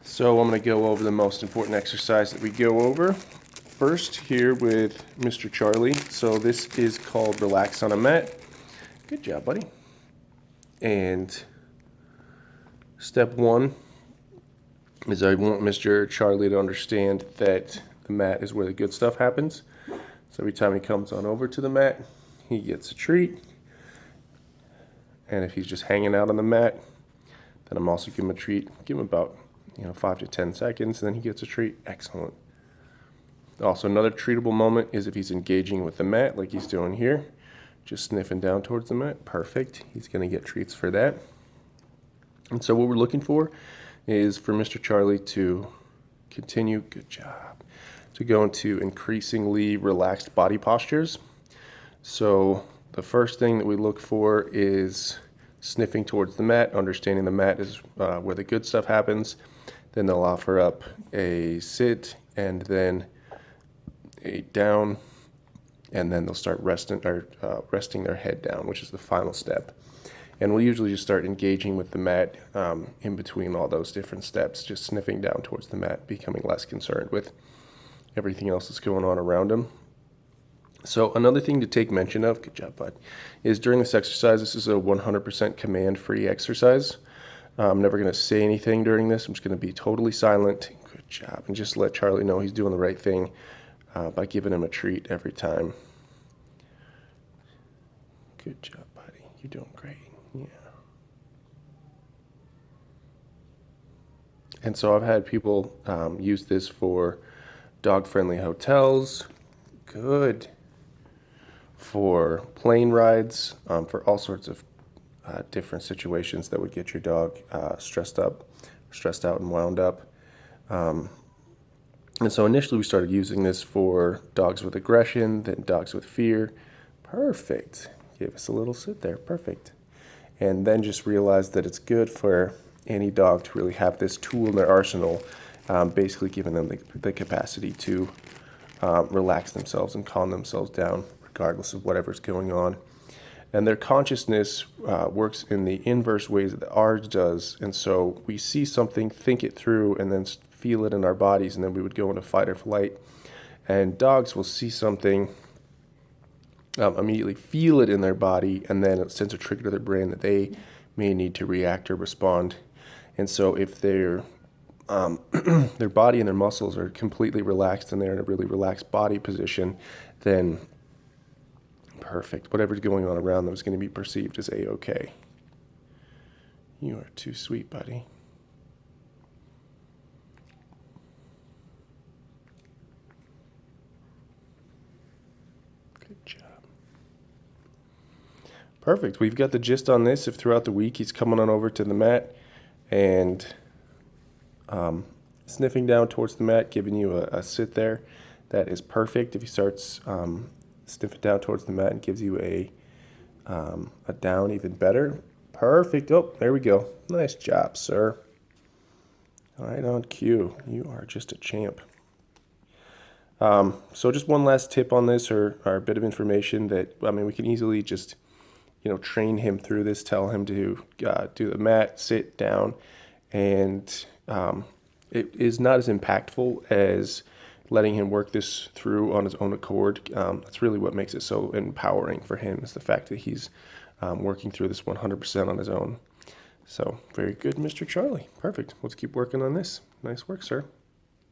So I'm going to go over the most important exercise that we go over first here with Mr. Charlie. So this is called Relax on a Mat. Good job, buddy. And step one is I want Mr. Charlie to understand that the mat is where the good stuff happens. So every time he comes on over to the mat, he gets a treat. And if he's just hanging out on the mat, then I'm also giving him a treat. Give him about 5 to 10 seconds, and then he gets a treat. Excellent. Also, another treatable moment is if he's engaging with the mat like he's doing here, just sniffing down towards the mat. Perfect. He's going to get treats for that. And so what we're looking for is for Mr. Charlie to continue, good job, to go into increasingly relaxed body postures. So the first thing that we look for is sniffing towards the mat, understanding the mat is where the good stuff happens. Then they'll offer up a sit and then a down, and then they'll start resting their head down, which is the final step. And we'll usually just start engaging with the mat in between all those different steps, just sniffing down towards the mat, becoming less concerned with everything else that's going on around him. So another thing to take mention of, good job, bud, is during this exercise, this is a 100% command-free exercise. I'm never going to say anything during this. I'm just going to be totally silent. Good job. And just let Charlie know he's doing the right thing by giving him a treat every time. Good job, buddy. You're doing great. Yeah. And so I've had people use this for dog-friendly hotels. Good. For plane rides, for all sorts of different situations that would get your dog stressed out and wound up. And so initially we started using this for dogs with aggression, then dogs with fear. Perfect. Gave us a little sit there. Perfect. And then just realized that it's good for any dog to really have this tool in their arsenal, basically giving them the capacity to relax themselves and calm themselves down regardless of whatever's going on. And their consciousness works in the inverse ways that ours does. And so we see something, think it through, and then feel it in our bodies, and then we would go into fight or flight. And dogs will see something, immediately feel it in their body, and then it sends a trigger to their brain that they may need to react or respond. And so if their body and their muscles are completely relaxed and they're in a really relaxed body position, then perfect. Whatever's going on around them is going to be perceived as A-okay. You are too sweet, buddy. Good job. Perfect. We've got the gist on this. If throughout the week he's coming on over to the mat and sniffing down towards the mat, giving you a sit there, that is perfect. If he starts sniffing down towards the mat and gives you a down, even better. Perfect. Oh, there we go. Nice job, sir. Right on cue. You are just a champ. So just one last tip on this, or a bit of information that, we can easily just, train him through this, tell him to do the mat, sit down, and it is not as impactful as letting him work this through on his own accord. That's really what makes it so empowering for him, is the fact that he's working through this 100% on his own. So very good, Mr. Charlie. Perfect. Let's keep working on this. Nice work, sir.